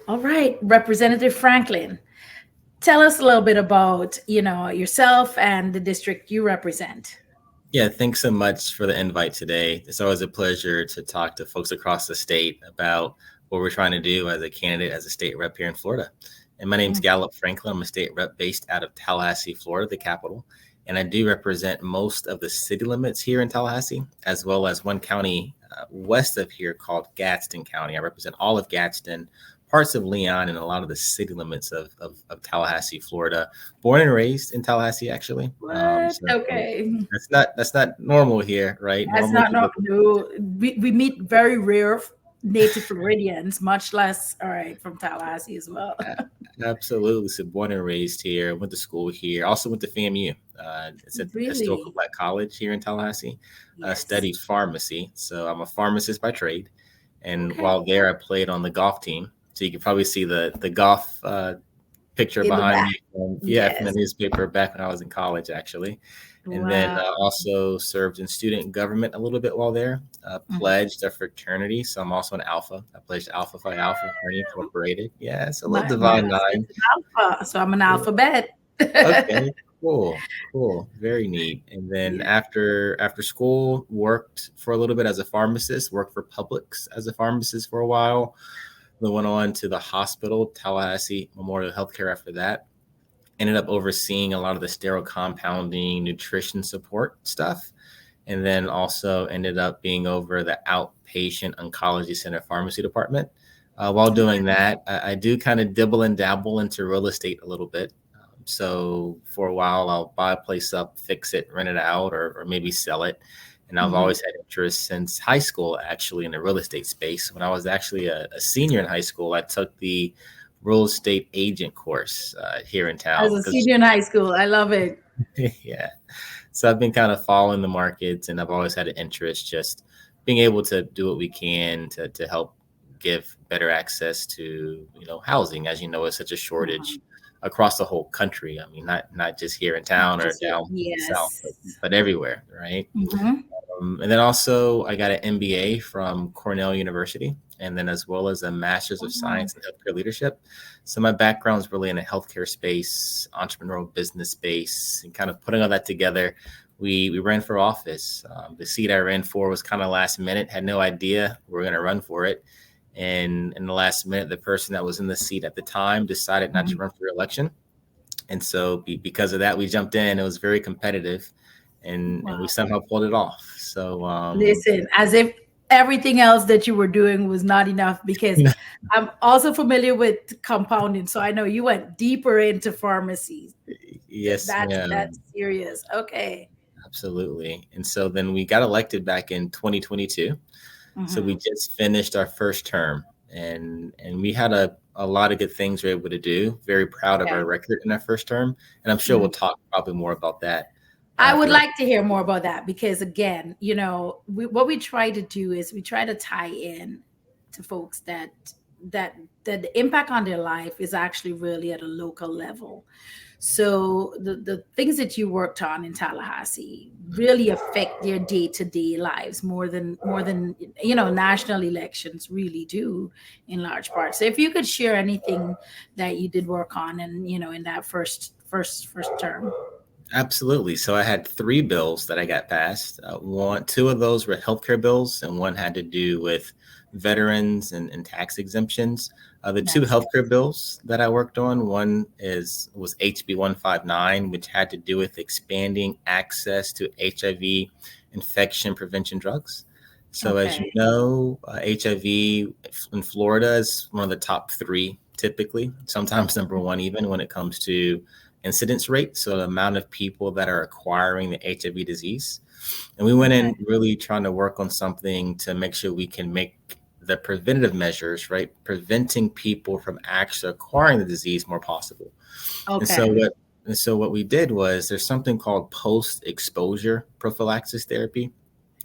All right, Representative Franklin, tell us a little bit about, yourself and the district you represent. Yeah, thanks so much for the invite today. It's always a pleasure to talk to folks across the state about what we're trying to do as a candidate, as a state rep here in Florida. And my name's Mm. Gallop Franklin. I'm a state rep based out of Tallahassee, Florida, the capital. And I do represent most of the city limits here in Tallahassee, as well as one county west of here called Gadsden County. I represent all of Gadsden, parts of Leon, and a lot of the city limits of Tallahassee, Florida. Born and raised in Tallahassee, actually. What? So Okay. that's not normal here, right? That's Normally not, people. no, no. We meet very rare native Floridians, much less, all right, from Tallahassee as well. Absolutely. So born and raised here, went to school here, also went to FAMU. It's a historical Really? black college here in Tallahassee. Yes. Studied pharmacy. So I'm a pharmacist by trade. And Okay. while there, I played on the golf team. So you can probably see the golf picture In the behind back. me from the Yes. newspaper back when I was in college, actually. And then Wow. also served in student government a little bit while there. Mhm. Pledged a fraternity, so I'm also an Alpha. I pledged Alpha Phi Alpha Fraternity Incorporated. Yeah, it's a little My Divine husband's Nine. an alpha, so I'm an Yeah. alphabet. Okay, cool, very neat. And then Yeah. after school, worked for a little bit as a pharmacist. Worked for Publix as a pharmacist for a while. Then went on to the hospital, Tallahassee Memorial Healthcare. After that, ended up overseeing a lot of the sterile compounding, nutrition support stuff, and then also ended up being over the outpatient oncology center pharmacy department. While doing that, I do kind of dibble and dabble into real estate a little bit. So for a while, I'll buy a place up, fix it, rent it out, or maybe sell it. And I've Mhm. always had interest since high school, actually, in the real estate space. When I was actually a senior in high school, I took the real estate agent course here in As town a because senior in high school, I love it. yeah. So I've been kind of following the markets, and I've always had an interest just being able to do what we can to help give better access to, housing. As you know, it's such a shortage Mhm. across the whole country. I mean, not just here in Not town or just yet. down south, Yes. but everywhere, right? Mhm. And then also I got an MBA from Cornell University, and then as well as a Master's of Wow. Science in Healthcare Leadership. So my background is really in the healthcare space, entrepreneurial business space, and kind of putting all that together. We ran for office. The seat I ran for was kind of last minute. Had no idea we were going to run for it, and in the last minute, the person that was in the seat at the time decided not to Mhm. run for election, and so because of that, we jumped in. It was very competitive, and we Wow. somehow pulled it off. So Listen, as if everything else that you were doing was not enough, because I'm also familiar with compounding, so I know you went deeper into pharmacies. yes, That's ma'am, serious. Okay. absolutely. And so then we got elected back in 2022. So we Mhm. just finished our first term, and we had a lot of good things we were able to do. Very proud of Yeah. our record in our first term, and I'm sure we'll Mhm. talk probably more about that I would throughout. like to hear more about that, because again, what we try to do is we try to tie in to folks that that the impact on their life is actually really at a local level. So the things that you worked on in Tallahassee really affect their day-to-day lives more than national elections really do in large part. So if you could share anything that you did work on, and in that first term. Absolutely. So I had three bills that I got passed. Two of those were healthcare bills, and one had to do with veterans and tax exemptions. The two That's healthcare bills that I worked on, one was HB 159, which had to do with expanding access to HIV infection prevention drugs. So as you okay. know, HIV in Florida is one of the top three typically, sometimes number one even when it comes to incidence rate, so the amount of people that are acquiring the HIV disease. And we went Okay. in really trying to work on something to make sure we can make the preventative measures, right, preventing people from actually acquiring the disease more possible. And so Okay. what we did was there's something called post-exposure prophylaxis therapy.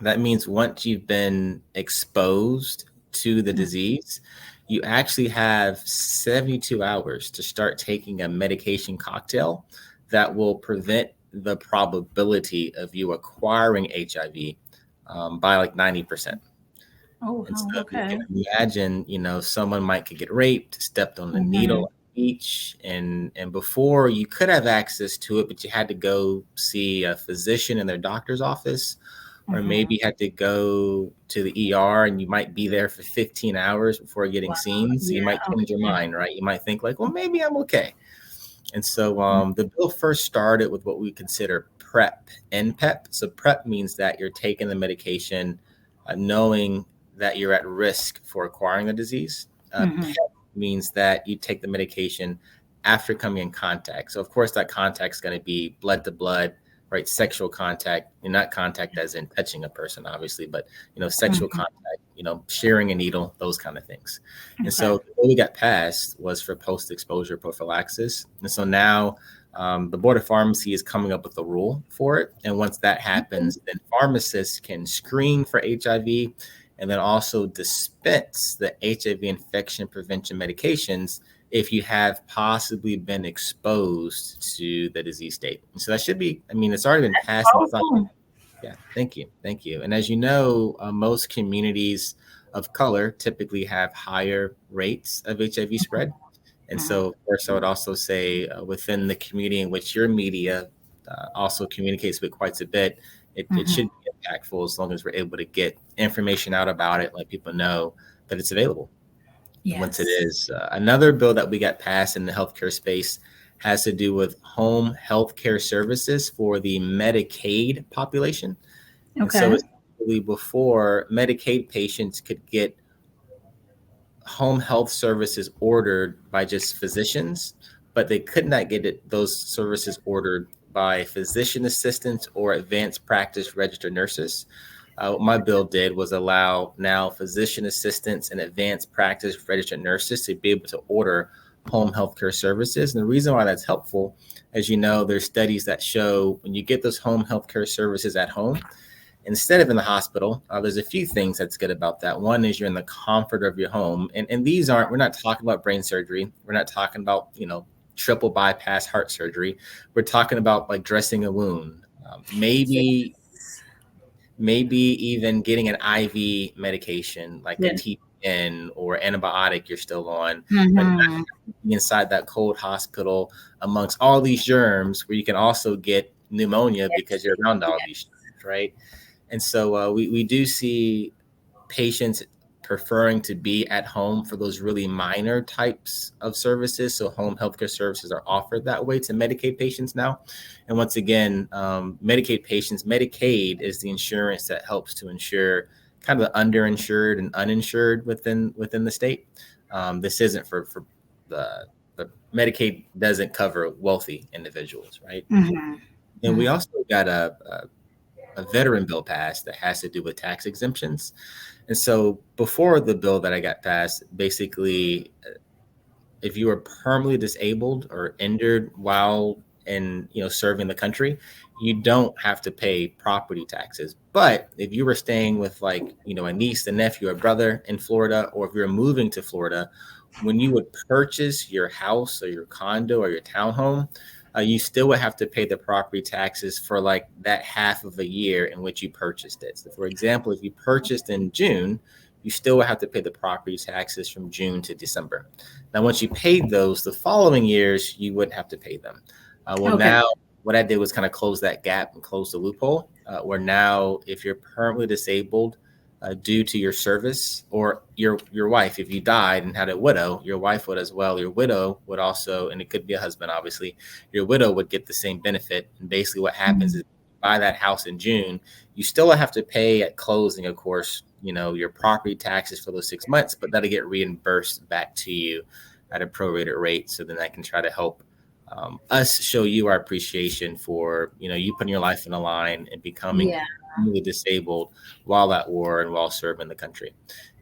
That means once you've been exposed to the Mm. disease, you actually have 72 hours to start taking a medication cocktail that will prevent the probability of you acquiring HIV by like 90%. Oh, And so wow. you Okay. can imagine, someone might could get raped, stepped on a needle Mm-hmm. at the beach, and before you could have access to it, but you had to go see a physician in their doctor's office, or Mm-hmm. maybe you had to go to the ER and you might be there for 15 hours before getting Wow. seen. So you Yeah. might change your Okay. mind, right? You might think like, well, maybe I'm okay. And so the bill first started with what we consider PrEP and PEP. So PrEP means that you're taking the medication knowing that you're at risk for acquiring the disease. Mm-hmm. PEP means that you take the medication after coming in contact. So of course that contact is going to be blood to blood, right? Sexual contact, and not contact as in touching a person, obviously, but sexual Mm-hmm. contact, sharing a needle, those kind of things. And Okay. so what we got passed was for post-exposure prophylaxis. And so now the Board of Pharmacy is coming up with a rule for it. And once that happens, then pharmacists can screen for HIV and then also dispense the HIV infection prevention medications if you have possibly been exposed to the disease state. And so that should be, it's already been passed and signed. Powerful. Yeah, thank you. Thank you. And as you know, most communities of color typically have higher rates of HIV spread. And Mm-hmm. so, of course, I would also say within the community in which your media also communicates with quite a bit, it Mm-hmm. should be impactful as long as we're able to get information out about it, let people know that it's available. And once it Yes. is, another bill that we got passed in the healthcare space has to do with home healthcare services for the Medicaid population. And so, Okay. essentially, before Medicaid patients could get home health services ordered by just physicians, but they could not get those services ordered by physician assistants or advanced practice registered nurses. What my bill did was allow now physician assistants and advanced practice registered nurses to be able to order home healthcare services. And the reason why that's helpful, as you know, there's studies that show when you get those home healthcare services at home, instead of in the hospital, there's a few things that's good about that. One is you're in the comfort of your home. And these we're not talking about brain surgery. We're not talking about, triple bypass heart surgery. We're talking about like dressing a wound, maybe Yes. even getting an IV medication like a Yeah. TPN or antibiotic you're still on, but not Mm-hmm. inside that cold hospital amongst all these germs where you can also get pneumonia because you're around all these germs, right? And so we do see patients preferring to be at home for those really minor types of services. So home healthcare services are offered that way to Medicaid patients now. And once again, Medicaid patients, Medicaid is the insurance that helps to insure kind of the underinsured and uninsured within the state. This isn't for the Medicaid doesn't cover wealthy individuals, right? And we Mm-hmm. also got a veteran bill passed that has to do with tax exemptions. And so before the bill that I got passed, basically, if you were permanently disabled or injured while in serving the country, you don't have to pay property taxes. But if you were staying with like a niece, a nephew, a brother in Florida, or if you're moving to Florida, when you would purchase your house or your condo or your townhome, you still would have to pay the property taxes for like that half of a year in which you purchased it. So, for example, if you purchased in June, you still would have to pay the property taxes from June to December. Now, once you paid those, the following years, you wouldn't have to pay them. Well, Okay. now what I did was kind of close that gap and close the loophole where now if you're permanently disabled due to your service or your wife, if you died and had a widow, your wife would as well. Your widow would also, and it could be a husband, obviously, your widow would get the same benefit. And basically what happens is buy that house in June, you still have to pay at closing, of course, your property taxes for those 6 months, but that'll get reimbursed back to you at a prorated rate. So then I can try to help us show you our appreciation for, you putting your life in the line and becoming Yeah. really disabled while at war and while serving the country.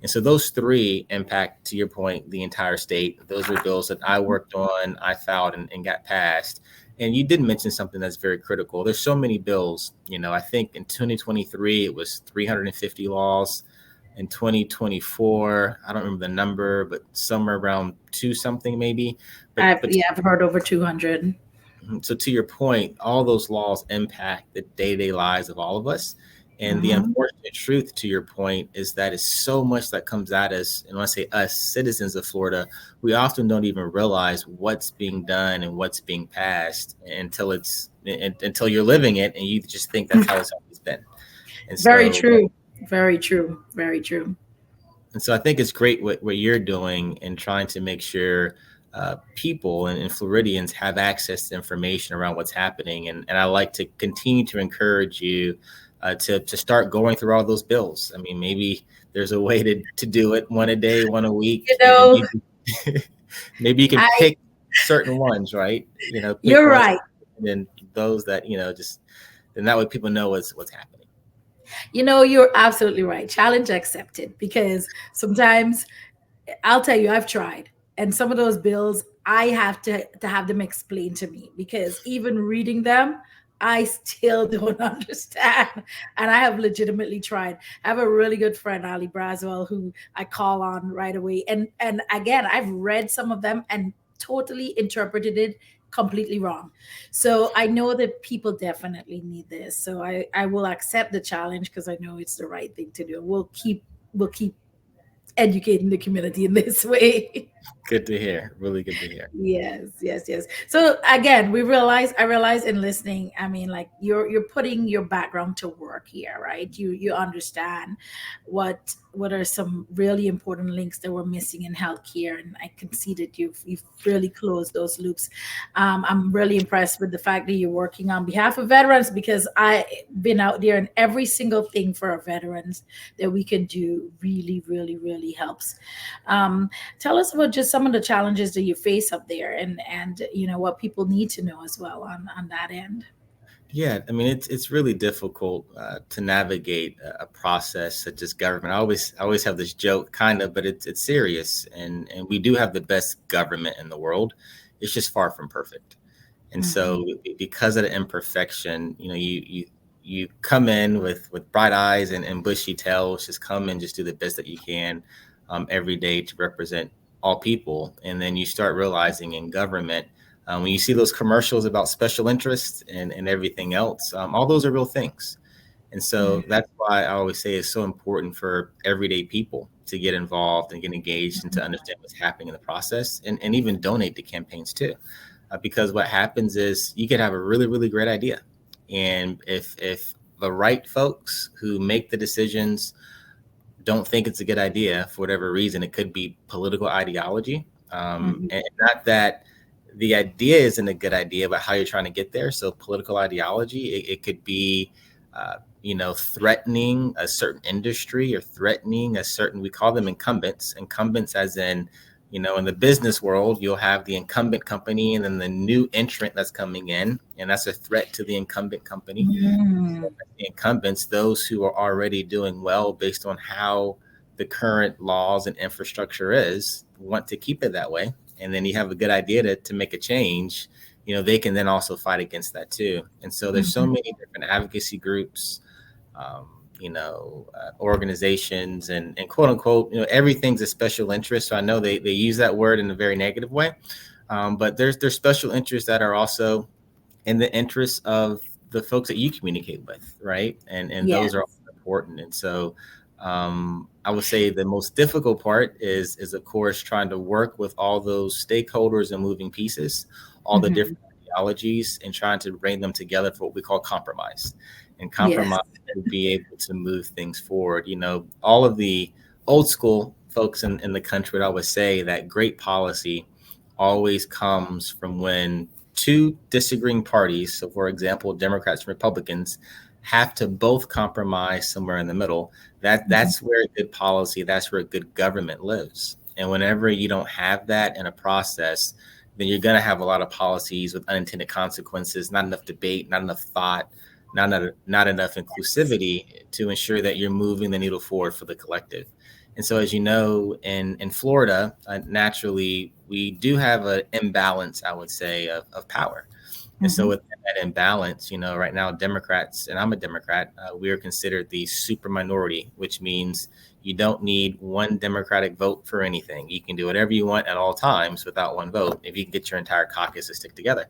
And so those three impact, to your point, the entire state. Those are bills that I worked on, I filed and got passed. And you did mention something that's very critical. There's so many bills. I think in 2023, it was 350 laws. In 2024, I don't remember the number, but somewhere around two something maybe. But I've heard over 200. so to your point, all those laws impact the day-to-day lives of all of us. And the Mhm. unfortunate truth, to your point, is that it's so much that comes at us. And when I say us, citizens of Florida, we often don't even realize what's being done and what's being passed until you're living it, and you just think that's how it's always been. And Very so, true. Very true. Very true. I think it's great what you're doing and trying to make sure people and Floridians have access to information around what's happening. And I like to continue to encourage you to start going through all those bills. I mean, maybe there's a way to do it one a day, one a You week, and know, maybe you can I pick certain ones, right? Pick you're ones right. and then those that, just then that way people know what's happening. You're absolutely right. Challenge accepted, because sometimes I'll tell you, I've tried, and some of those bills I have to have them explained to me, because even reading them, I still don't understand. And I have legitimately tried. I have a really good friend, Ali Braswell, who I call on right away. And again, I've read some of them and totally interpreted it completely wrong. So I know that people definitely need this. So I will accept the challenge, because I know it's the right thing to do. We'll keep educating the community in this way. Good to hear. Really good to hear. Yes, yes, yes. So again, I realize in listening, I mean, like, you're putting your background to work here, right? You understand what are some really important links that we're missing in healthcare, and I can see that you've really closed those loops. I'm really impressed with the fact that you're working on behalf of veterans, because I've been out there, and every single thing for our veterans that we can do really, really, really helps. Tell us about just some of the challenges that you face up there, and what people need to know as well on that end. Yeah, I mean it's really difficult to navigate a process such as government. I always have this joke, kind of, but it's serious, and we do have the best government in the world. It's just far from perfect, and Mhm. so because of the imperfection, you come in with bright eyes and bushy tails. Just come and just do the best that you can every day to represent all people, and then you start realizing in government when you see those commercials about special interests and everything else, all those are real things. And so Mhm. that's why I always say it's so important for everyday people to get involved and get engaged and to understand what's happening in the process and even donate to campaigns too. Because what happens is you could have a really, really great idea. And if the right folks who make the decisions don't think it's a good idea for whatever reason, it could be political ideology. Mhm. And not that the idea isn't a good idea, but how you're trying to get there. So political ideology, it could be, threatening a certain industry or threatening a certain, we call them incumbents as in the business world, you'll have the incumbent company and then the new entrant that's coming in, and that's a threat to the incumbent company. Mm. The incumbents, those who are already doing well based on how the current laws and infrastructure is, want to keep it that way. And then you have a good idea to make a change, they can then also fight against that too. And so there's so Mhm. many different advocacy groups, organizations and quote unquote, everything's a special interest. So I know they use that word in a very negative way. But there's special interests that are also in the interests of the folks that you communicate with, right? And Yes. those are important. And so I would say the most difficult part is of course trying to work with all those stakeholders and moving pieces, all the Mhm. different ideologies, and trying to bring them together for what we call compromise. And Yes. compromise would be able to move things forward. All of the old school folks in the country would always say that great policy always comes from when two disagreeing parties, so for example, Democrats and Republicans, have to both compromise somewhere in the middle. Mhm. That's where good policy, that's where good government lives. And whenever you don't have that in a process, then you're going to have a lot of policies with unintended consequences, not enough debate, not enough thought, not enough inclusivity to ensure that you're moving the needle forward for the collective. And so, as you know, in Florida, naturally, we do have an imbalance, I would say, of power. And so, Mhm. with that imbalance, right now, Democrats, and I'm a Democrat, we are considered the super minority, which means, You don't need one Democratic vote for anything. You can do whatever you want at all times without one vote if you can get your entire caucus to stick together.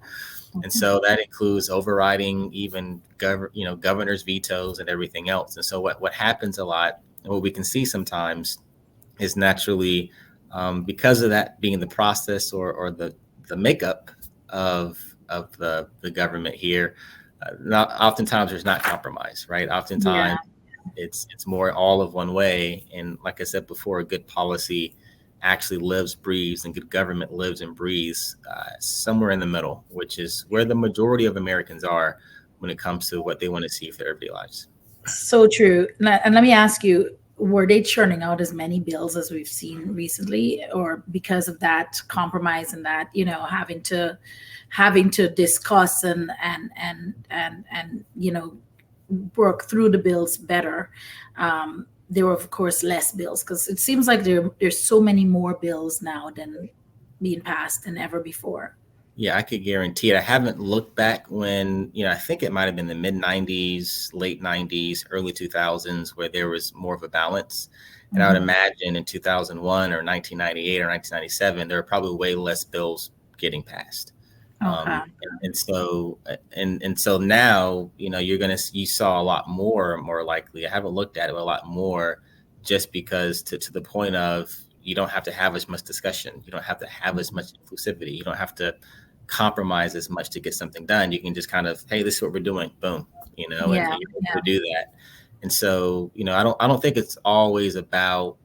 And so that includes overriding even governor's vetoes and everything else. And so what happens a lot, and what we can see sometimes, is naturally because of that being the process or the makeup of the government here. Not oftentimes there's not compromise, right? Oftentimes it's more all of one way. And like I said before, a good policy actually lives, breathes, and good government lives and breathes somewhere in the middle, which is where the majority of Americans are when it comes to what they want to see for their everyday lives. So true. And let me ask you, were they churning out as many bills as we've seen recently, or because of that compromise and that, having to discuss and work through the bills better? There were, of course, less bills, because it seems like there's so many more bills now than being passed than ever before. Yeah, I could guarantee it. I haven't looked back when, I think it might have been the mid 90s, late 90s, early 2000s, where there was more of a balance. And I would imagine in 2001 or 1998 or 1997, there were probably way less bills getting passed. Okay. And so now, you saw a lot more likely. I haven't looked at it a lot more, just because to the point of, you don't have to have as much discussion. You don't have to have as much inclusivity. You don't have to compromise as much to get something done. You can just kind of, hey, this is what we're doing, boom, and you're able to do that. And so, I don't think it's always about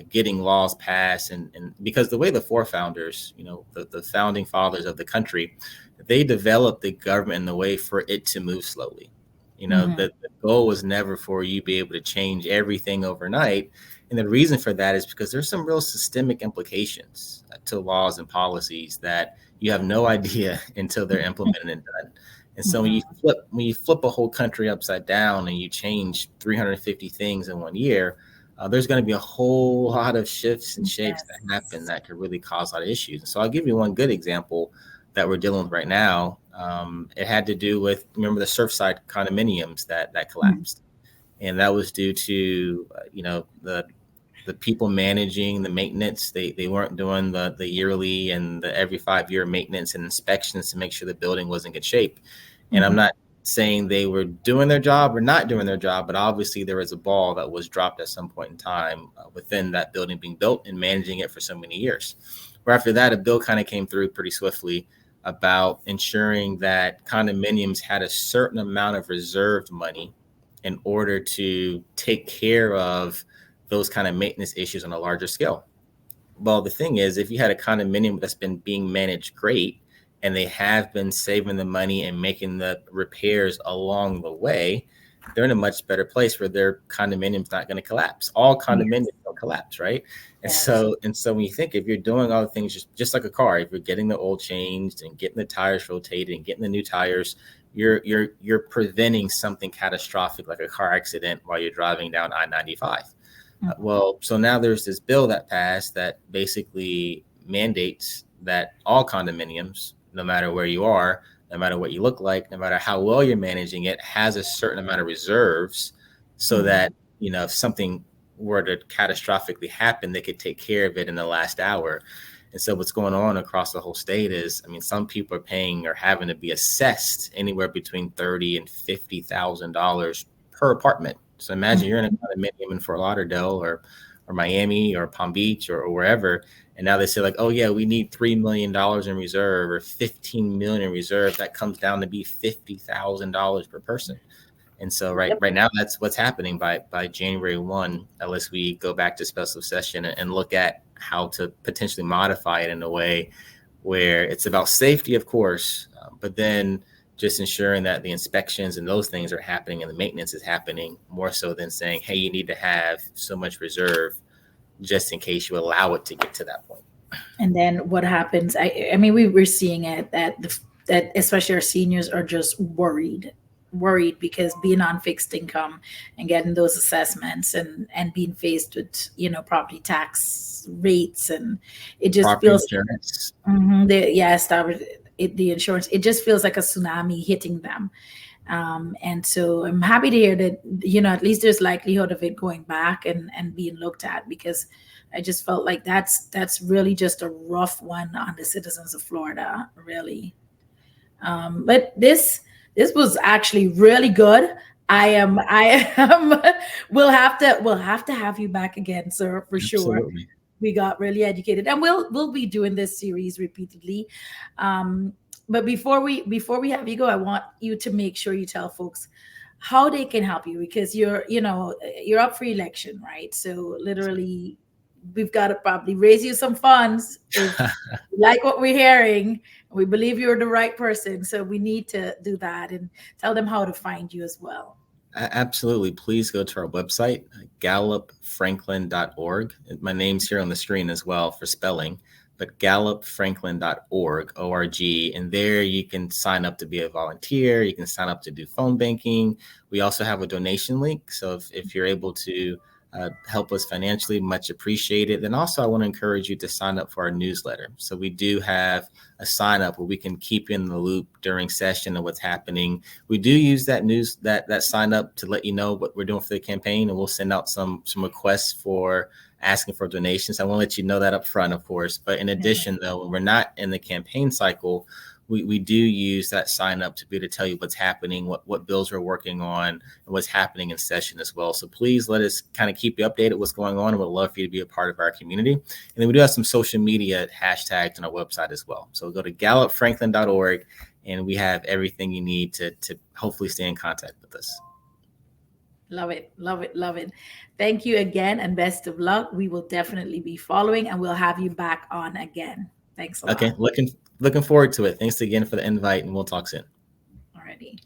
getting laws passed, and because the way the forefounders, the founding fathers of the country, they developed the government in the way for it to move slowly. The goal was never for you to be able to change everything overnight. And the reason for that is because there's some real systemic implications to laws and policies that you have no idea until they're implemented and done. And so when you flip a whole country upside down and you change 350 things in 1 year, there's going to be a whole lot of shifts and shapes that happen that could really cause a lot of issues. And so I'll give you one good example that we're dealing with right now. It had to do with, remember the Surfside condominiums that collapsed. And that was due to, the people managing the maintenance. They weren't doing the yearly and the every 5-year maintenance and inspections to make sure the building was in good shape. And I'm not saying they were doing their job or not doing their job, but obviously there was a ball that was dropped at some point in time within that building being built and managing it for so many years. Where after that, a bill kind of came through pretty swiftly about ensuring that condominiums had a certain amount of reserved money in order to take care of those kind of maintenance issues on a larger scale. Well, the thing is, if you had a condominium that's been being managed great, and they have been saving the money and making the repairs along the way, they're in a much better place where their condominium's not going to collapse. All condominiums don't collapse, right? And so when you think, if you're doing all the things just like a car, if you're getting the oil changed and getting the tires rotated and getting the new tires, you're preventing something catastrophic like a car accident while you're driving down I-95. Well, so now there's this bill that passed that basically mandates that all condominiums, no matter where you are, no matter what you look like, no matter how well you're managing it, has a certain amount of reserves so that, if something were to catastrophically happen, they could take care of it in the last hour. And so what's going on across the whole state is, some people are paying or having to be assessed anywhere between $30,000 and $50,000 per apartment. So imagine you're in a condominium in Fort Lauderdale or Miami or Palm Beach or wherever. And now they say like, oh yeah, we need $3 million in reserve or 15 million in reserve. That comes down to be $50,000 per person. And so right now that's what's happening by January 1, unless we go back to special session and look at how to potentially modify it in a way where it's about safety, of course, but then just ensuring that the inspections and those things are happening and the maintenance is happening more so than saying, hey, you need to have so much reserve just in case you allow it to get to that point. And then what happens? We're seeing it that especially our seniors are just worried because being on fixed income and getting those assessments and being faced with, property tax rates, and it just Property feels insurance. the insurance, it just feels like a tsunami hitting them. And so I'm happy to hear that, at least there's likelihood of it going back and being looked at, because I just felt like that's really just a rough one on the citizens of Florida, really. But this was actually really good. I am we'll have to have you back again, sir, for sure. Absolutely. We got really educated, and we'll be doing this series repeatedly. Um, but before we have you go, I want you to make sure you tell folks how they can help you, because you're up for election, right? So literally, we've got to probably raise you some funds if you like what we're hearing. We believe you're the right person, so we need to do that and tell them how to find you as well. Absolutely. Please go to our website, gallopfranklin.org. My name's here on the screen as well for spelling, but gallopfranklin.org, O-R-G. And there you can sign up to be a volunteer. You can sign up to do phone banking. We also have a donation link. So if you're able to help us financially, much appreciated. Then also I want to encourage you to sign up for our newsletter. So we do have a sign up where we can keep you in the loop during session and what's happening. We do use that sign up to let you know what we're doing for the campaign, and we'll send out some requests for asking for donations. I want to let you know that up front, of course. But in addition, though, when we're not in the campaign cycle, we do use that sign up to be able to tell you what's happening, what bills we're working on, and what's happening in session as well. So please let us kind of keep you updated what's going on, and we'd love for you to be a part of our community. And then we do have some social media hashtags on our website as well. So go to gallopfranklin.org, and we have everything you need to hopefully stay in contact with us. Love it, love it, love it. Thank you again, and best of luck. We will definitely be following, and we'll have you back on again. Thanks a lot. Okay, looking forward to it. Thanks again for the invite, and we'll talk soon. Alrighty.